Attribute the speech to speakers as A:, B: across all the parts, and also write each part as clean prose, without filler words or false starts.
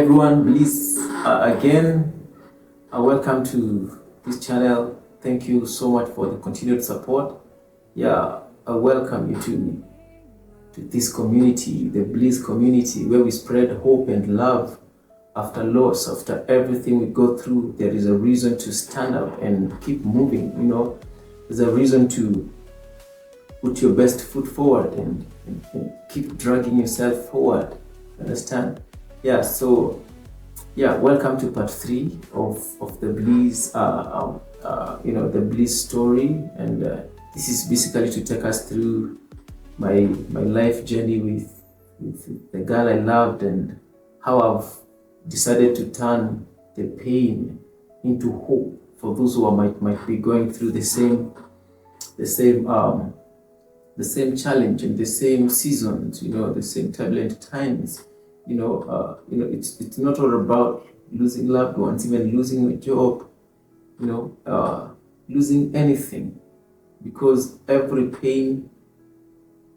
A: everyone, please again welcome to this channel. Thank you so much for the continued support. I welcome you to this community, the Bliss community, where we spread hope and love. After loss, after everything we go through, there is a reason to stand up and keep moving. There's a reason to put your best foot forward and keep dragging yourself forward. Understand? Welcome to part 3 of the Bliss, the Bliss story, and this is basically to take us through my life journey with the girl I loved, and how I've decided to turn the pain into hope for those who might be going through the same challenge and the same seasons, the same turbulent times. It's not all about losing loved ones, even losing a job, losing anything, because every pain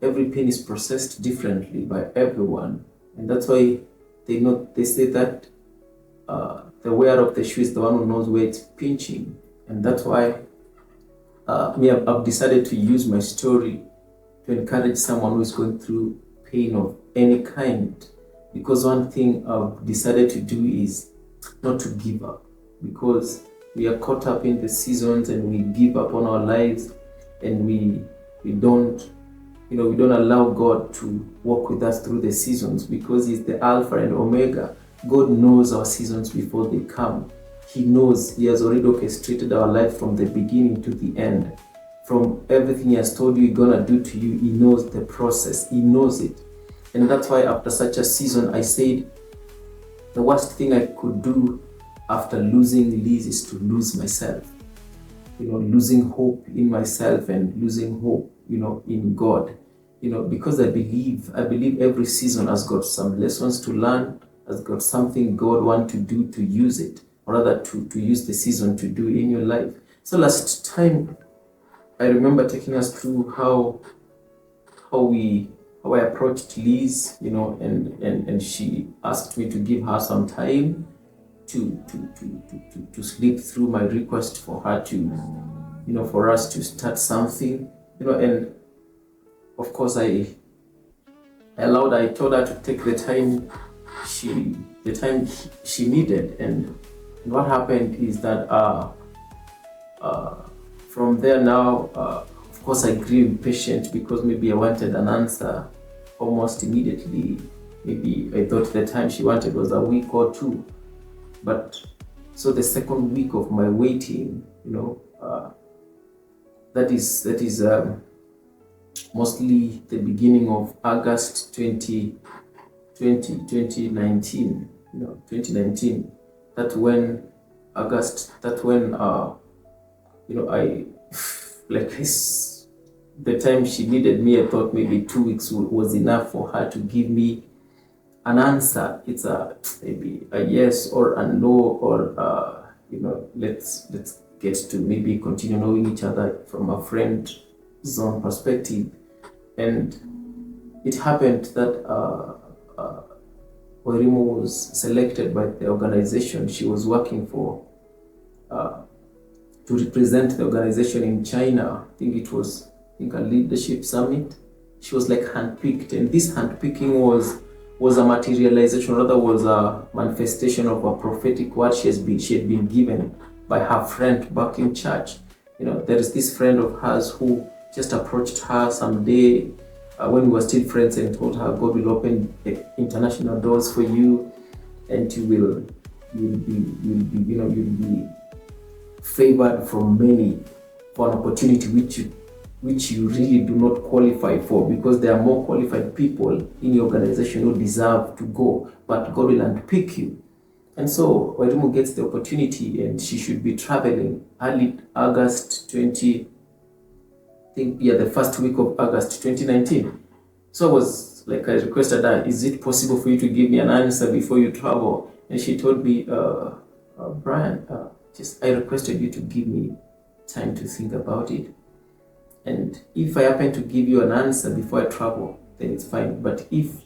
A: is processed differently by everyone, and that's why they say that the wearer of the shoe is the one who knows where it's pinching, and that's why I've decided to use my story to encourage someone who is going through pain of any kind. Because one thing I've decided to do is not to give up, because we are caught up in the seasons and we give up on our lives, and we don't allow God to walk with us through the seasons, because He's the Alpha and Omega. God knows our seasons before they come. He knows. He has already orchestrated our life from the beginning to the end. From everything He has told you He's gonna do to you, He knows the process. He knows it. And that's why after such a season, I said the worst thing I could do after losing Liz is to lose myself. Losing hope in myself and losing hope, in God. Because I believe every season has got some lessons to learn, has got something God wants to do, to use it, or rather to use the season to do in your life. So last time, I remember taking us through how I approached Liz, and she asked me to give her some time to sleep through my request for her to, for us to start something, and of course I told her to take the time she needed, and what happened is that from there now, of course I grew impatient, because maybe I wanted an answer almost immediately. Maybe I thought the time she wanted was a week or two. But so the second week of my waiting, that is mostly the beginning of August 2019. 2019. That's when I like this. The time she needed me, I thought maybe 2 weeks was enough for her to give me an answer. It's maybe a yes or a no, or let's get to maybe continue knowing each other from a friend zone perspective. And it happened that Wairimu was selected by the organization she was working for to represent the organization in China. I think a leadership summit. She was like handpicked, and this handpicking was a materialization, rather was a manifestation of a prophetic word she had been given by her friend back in church. There is this friend of hers who just approached her someday when we were still friends, and told her God will open international doors for you, and you'll be favored from many for an opportunity which you really do not qualify for, because there are more qualified people in your organization who deserve to go, but God will unpick you. And so Wairimu gets the opportunity, and she should be traveling early August the first week of August 2019. So I was like, I requested her, is it possible for you to give me an answer before you travel? And she told me, Brian, I requested you to give me time to think about it. And if I happen to give you an answer before I travel, then it's fine. But if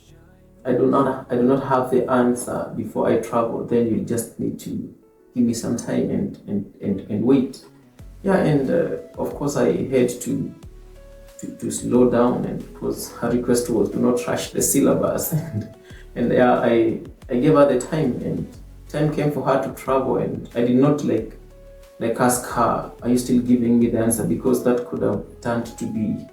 A: I do not have the answer before I travel, then you just need to give me some time and wait. Yeah, and of course I had to slow down, and because her request was do not rush the syllabus and yeah, I gave her the time, and time came for her to travel, and I did not like ask her, are you still giving me the answer? Because that could have turned to be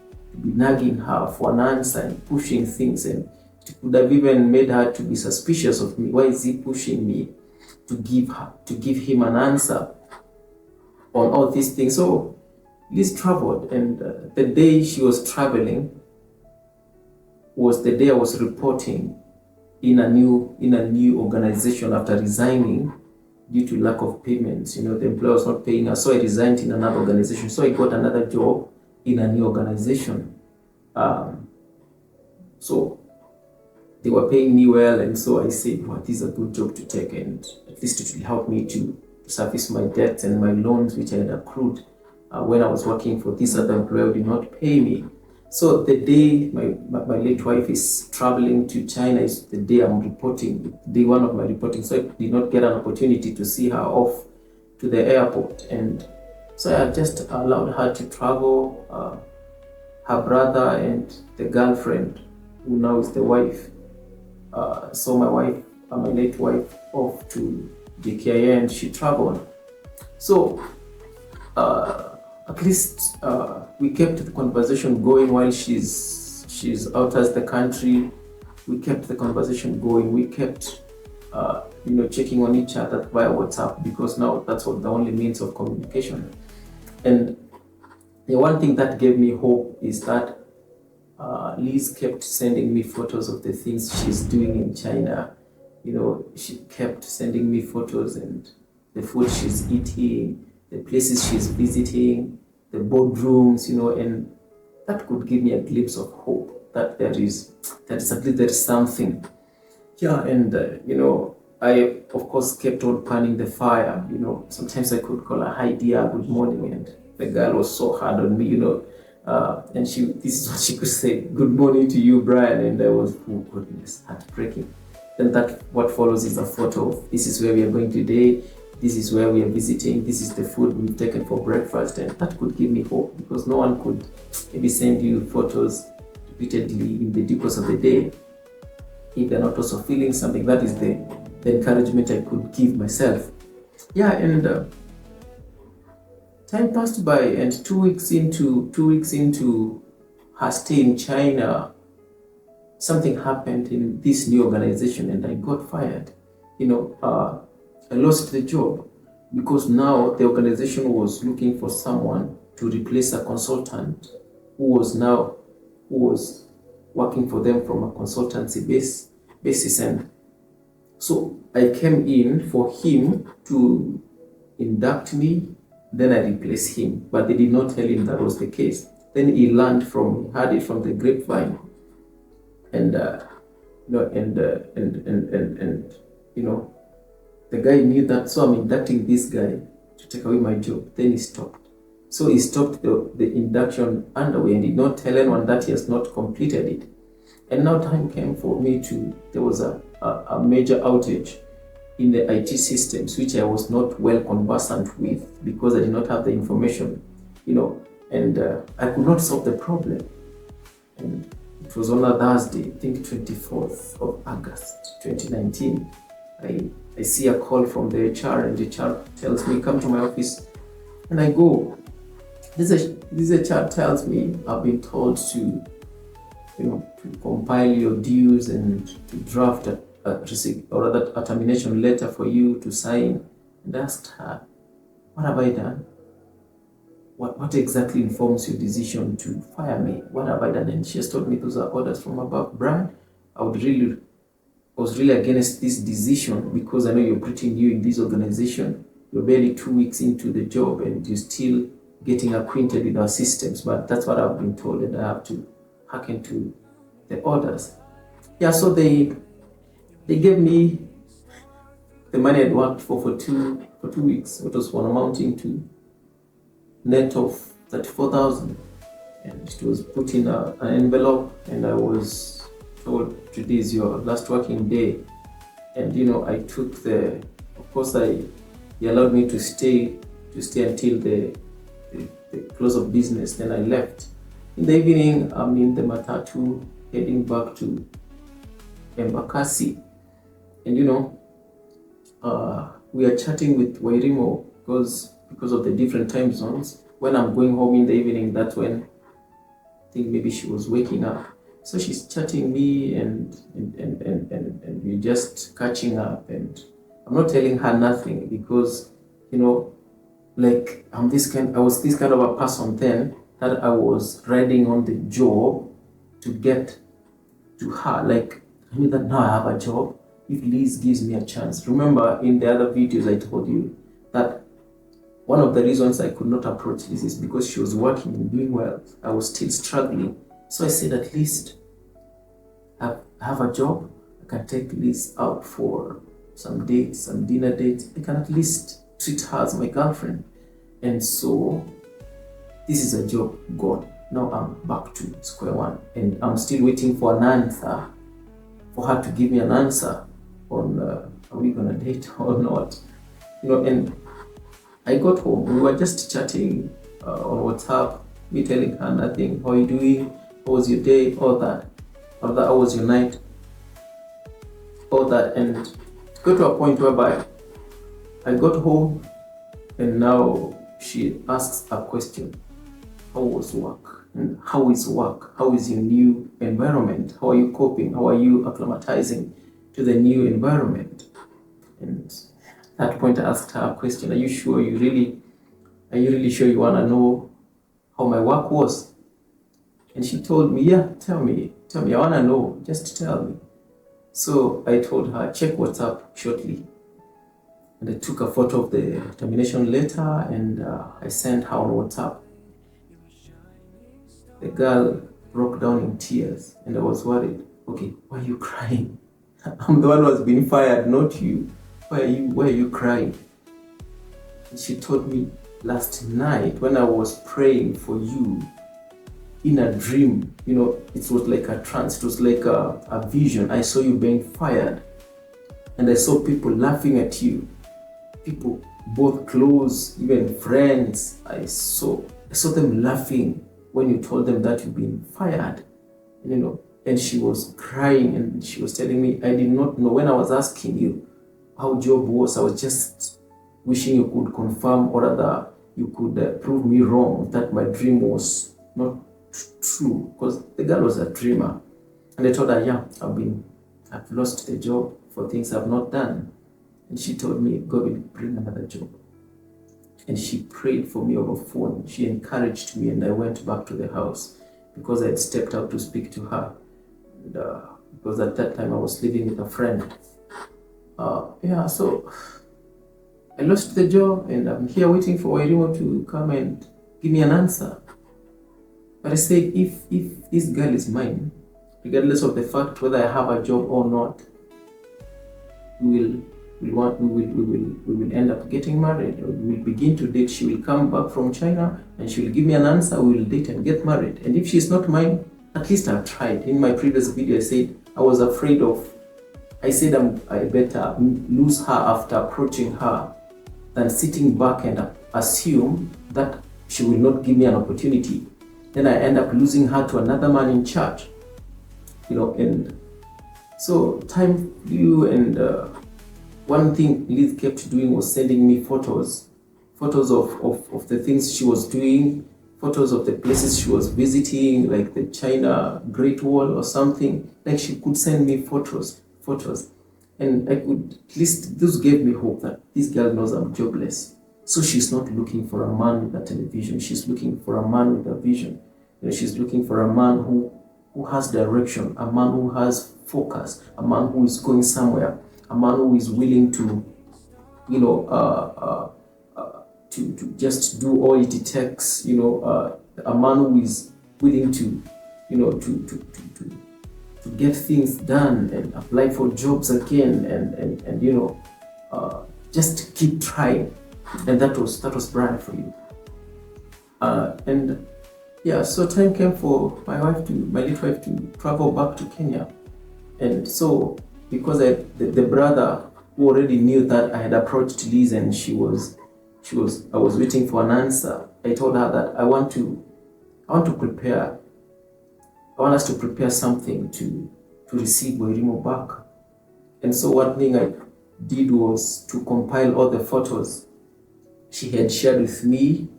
A: nagging her for an answer and pushing things, and it could have even made her to be suspicious of me. Why is he pushing me to give him an answer on all these things? So Liz traveled, and the day she was traveling was the day I was reporting in a new organization after resigning due to lack of payments. You know, the employer was not paying us, so I resigned in another organization. So I got another job in a new organization. So they were paying me well, and so I said, well, this is a good job to take, and at least it will help me to service my debts and my loans which I had accrued when I was working for this other employer who did not pay me. So the day my late wife is traveling to China is the day I'm reporting, day one of my reporting. So I did not get an opportunity to see her off to the airport, and so I just allowed her to travel. Her brother and the girlfriend, who now is the wife, saw my wife, my late wife, off to JKIA, and she traveled. So at least we kept the conversation going while she's out as the country. We kept the conversation going. We kept checking on each other via WhatsApp, because now that's what the only means of communication. And the one thing that gave me hope is that Liz kept sending me photos of the things she's doing in China. You know, she kept sending me photos and the food she's eating, the places she's visiting, the boardrooms, and that could give me a glimpse of hope that there is at least there is something. Yeah, and I of course kept on panning the fire. Sometimes I could call her, hi dear, good morning, and the girl was so hard on me, and this is what she could say, good morning to you, Brian, and I was, oh goodness, heartbreaking. Then what follows is a photo of, this is where we are going today, this is where we are visiting, this is the food we've taken for breakfast, and that could give me hope, because no one could maybe send you photos repeatedly in the course of the day if they're not also feeling something. That is the encouragement I could give myself. Yeah, and time passed by, and 2 weeks into her stay in China, something happened in this new organization, and I got fired. I lost the job because now the organization was looking for someone to replace a consultant who was working for them from a consultancy basis. And so I came in for him to induct me, then I replaced him, but they did not tell him that was the case. Then he heard it from the grapevine, and the guy knew that, so I'm inducting this guy to take away my job. Then he stopped. So he stopped the induction underway and did not tell anyone that he has not completed it. And now time came for me there was a major outage in the IT systems, which I was not well conversant with because I did not have the information, and I could not solve the problem. And it was on a Thursday, I think 24th of August, 2019. I see a call from the HR, and the HR tells me, come to my office, and I go. This HR tells me, I've been told to compile your dues and to draft a termination letter for you to sign. And I asked her, what have I done? What exactly informs your decision to fire me? What have I done? And she has told me those are orders from above. Brian, I was really against this decision because I know you're pretty new in this organization. You're barely 2 weeks into the job and you're still getting acquainted with our systems, but that's what I've been told, and I have to hearken to the orders. Yeah, so they gave me the money I'd worked for 2 weeks, which was one amounting to net of 34,000, and it was put in an envelope, and I was told today is your last working day, and I took of course he allowed me to stay until the close of business. Then I left. In the evening, I'm in the matatu heading back to Embakasi, and we are chatting with Wairimo because of the different time zones. When I'm going home in the evening, that's when I think maybe she was waking up. So she's chatting me, and we're just catching up, and I'm not telling her nothing because like I was this kind of a person then, that I was riding on the job to get to her. Like, I knew that now I have a job. If Liz gives me a chance. Remember in the other videos I told you that one of the reasons I could not approach Liz is because she was working and doing well. I was still struggling. So I said, at least I have a job. I can take Liz out for some dates, some dinner dates. I can at least treat her as my girlfriend. And so this is a job God. Now I'm back to square one, and I'm still waiting for an answer, for her to give me an answer on are we gonna date or not. And I got home, we were just chatting on WhatsApp, me telling her nothing. How are you doing? How was your day? All that. How was your night? All that. And got to a point whereby I got home, and now she asks a question. How was work? And how is work? How is your new environment? How are you coping? How are you acclimatizing to the new environment? And at that point I asked her a question. Are you really sure you want to know how my work was? And she told me, yeah, tell me, I want to know, just tell me. So I told her, check WhatsApp shortly. And I took a photo of the termination letter, and I sent her on WhatsApp. The girl broke down in tears, and I was worried. Okay, why are you crying? I'm the one who has been fired, not you. Why are you crying? And she told me, last night when I was praying for you in a dream, it was like a trance, it was like a vision. I saw you being fired, and I saw people laughing at you. People, both close, even friends. I saw them laughing when you told them that you've been fired, and she was crying, and she was telling me, I did not know. When I was asking you how job was, I was just wishing you could confirm, or rather you could prove me wrong, that my dream was not true, because the girl was a dreamer. And I told her, yeah, I've lost the job for things I've not done. And she told me God will bring another job. And she prayed for me over phone. She encouraged me, and I went back to the house because I had stepped out to speak to her. And, because at that time I was living with a friend. So I lost the job, and I'm here waiting for Wairimo to come and give me an answer. But I said, if this girl is mine, regardless of the fact whether I have a job or not, we will end up getting married, or we will begin to date. She will come back from China and she will give me an answer. We will date and get married. And if she's not mine, at least I've tried. In my previous video, I said I was afraid of. I said I better lose her after approaching her than sitting back and assume that she will not give me an opportunity. Then I end up losing her to another man in church. And so time flew, and one thing Liz kept doing was sending me photos of the things she was doing, photos of the places she was visiting, like the China Great Wall or something. Like, she could send me photos, and I could, at least those gave me hope that this girl knows I'm jobless. So she's not looking for a man with a television. She's looking for a man with a vision. She's looking for a man who has direction, a man who has focus, a man who is going somewhere, a man who is willing to, to just do all it takes, a man who is willing to, to get things done and apply for jobs again, and just keep trying. And that was Brian for you. So time came for my late wife to travel back to Kenya. And so, because the brother who already knew that I had approached Liz and I was waiting for an answer, I told her that I want us to prepare something to receive Wairimu back. And so one thing I did was to compile all the photos she had shared with me.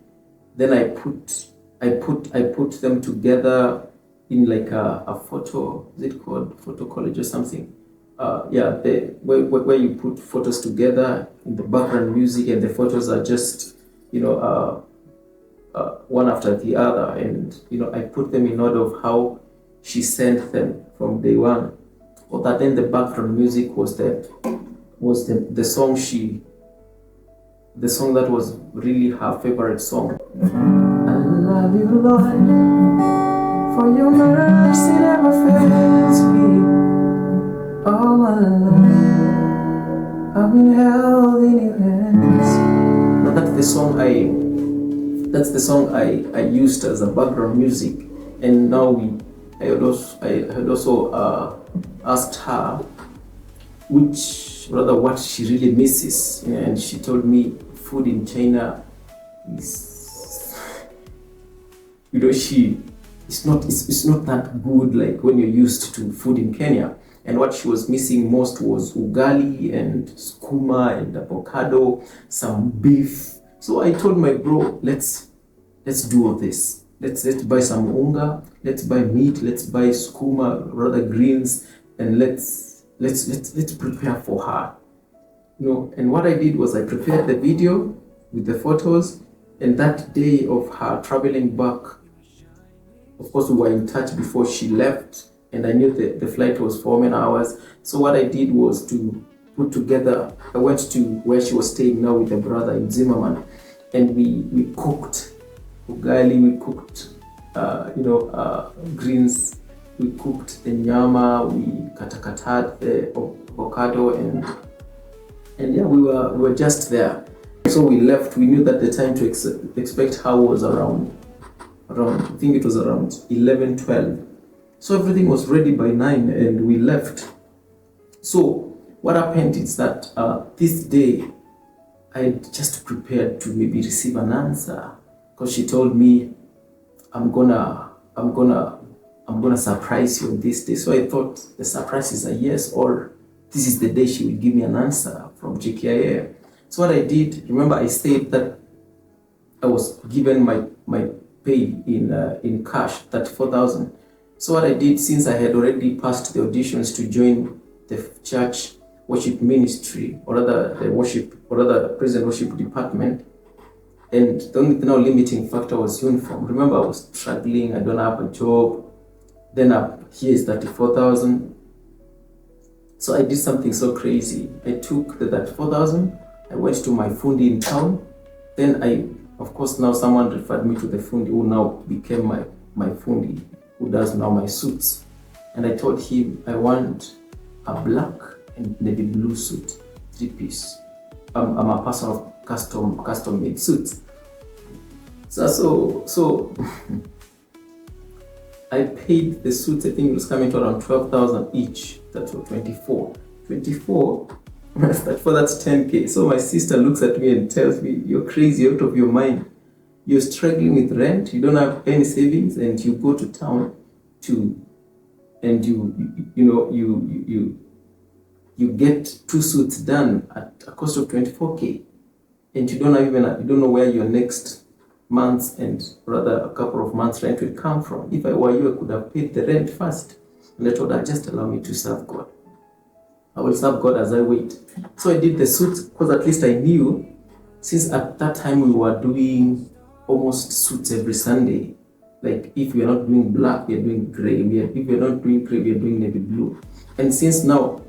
A: Then I put them together in like a photo, is it called photo college or something? Where you put photos together in the background music, and the photos are just, one after the other. And, I put them in order of how she sent them from day one. But then the background music was the song that was really her favorite song. I love you, Lord, for your mercy never fails me. All my life, I've been held in your hands. Now that's the song I used as a background music. And now I had also asked her what she really misses, and she told me food in China is, it's not that good like when you're used to food in Kenya. And what she was missing most was ugali and skuma and avocado, some beef. So I told my bro, let's do all this. Let's buy some unga, let's buy meat, let's buy skuma, rather greens, and let's prepare for her. And what I did was I prepared the video with the photos, and that day of her traveling back, of course we were in touch before she left, and I knew the flight was 4 hours. So what I did was to put together, I went to where she was staying now with the brother in Zimmerman, and we cooked ugali, we cooked greens, we cooked the nyama, we katakatat the avocado, and yeah, we were just there. So we left. We knew that the time to expect her was around I think it was around 11-12. So everything was ready by 9, and we left. So what happened is that this day I just prepared to maybe receive an answer, because she told me I'm gonna surprise you on this day. So I thought the surprise is a yes, or this is the day she will give me an answer from JKIA. So what I did, remember I said that I was given my pay in cash, 34,000. So what I did, since I had already passed the auditions to join the church worship ministry, or rather the prison worship department, and the only now limiting factor was uniform. Remember, I was struggling, I don't have a job. Then here is 34,000. So I did something so crazy. I took the 34,000, I went to my fundi in town. Then of course, now someone referred me to the fundi who now became my fundi, who does now my suits. And I told him I want a black and navy blue suit, 3-piece. I'm a person of custom made suits. So I paid the suits. I think it was coming to around 12,000 each. That's for 24. That's 10K. So my sister looks at me and tells me, "You're crazy, out of your mind. You're struggling with rent. You don't have any savings, and you go to town and you get 2 suits done at a cost of 24K, and you don't know where your next month's, and rather a couple of months rent will come from. If I were you, I could have paid the rent first." And I told her, "Just allow me to serve God. I will serve God as I wait." So I did the suits, because at least I knew, since at that time we were doing almost suits every Sunday. Like if we are not doing black, we are doing gray. If we are not doing gray, we are doing navy blue. And since now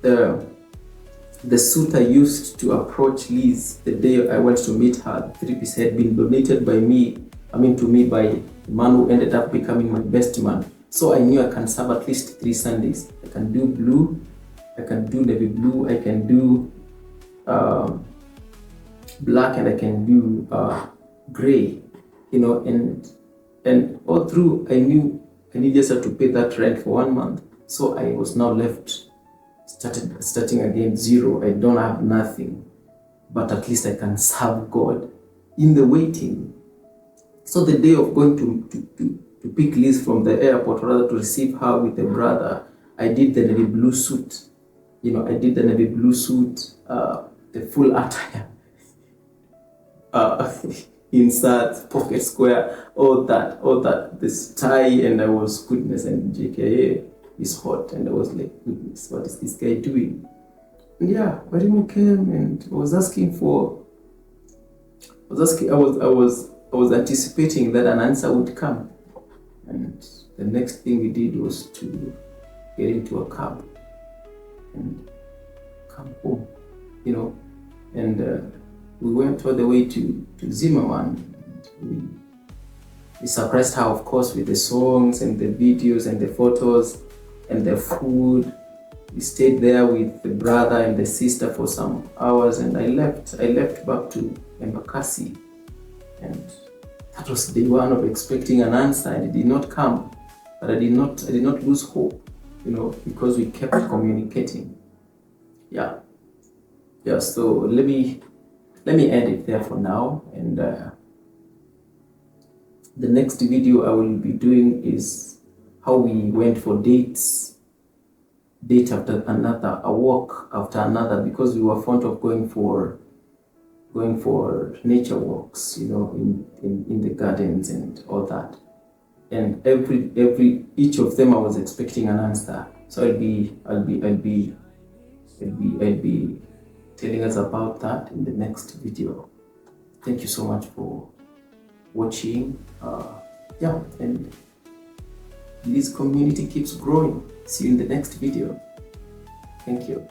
A: the suit I used to approach Liz the day I went to meet her, the 3-piece, had been donated to me by the man who ended up becoming my best man. So I knew I can serve at least 3 Sundays. I can do blue, I can do navy blue, I can do black, and I can do gray, and all through I knew I just had to pay that rent for 1 month. So I was now left starting again zero. I don't have nothing, but at least I can serve God in the waiting. So the day of going to pick Liz from the airport, or rather to receive her with a brother, I did the navy blue suit. I did the navy blue suit, the full attire, uh, insert, pocket square, all that, this tie, and I was, goodness, and JKA is hot, and I was like, goodness, what is this guy doing? And yeah, Warimu came and was asking for, I was anticipating that an answer would come, and the next thing we did was to get into a cab and come home, and we went all the way to Zimmerman. We surprised her, of course, with the songs and the videos and the photos and the food. We stayed there with the brother and the sister for some hours, and I left back to Embakasi, and that was day one of expecting an answer, and it did not come. But I did not lose hope, because we kept communicating. Yeah. So let me end it there for now, and the next video I will be doing is how we went for date after another, a walk after another, because we were fond of going for nature walks, in the gardens and all that. And each of them I was expecting an answer. So I'll be telling us about that in the next video. Thank you so much for watching. And this community keeps growing. See you in the next video. Thank you.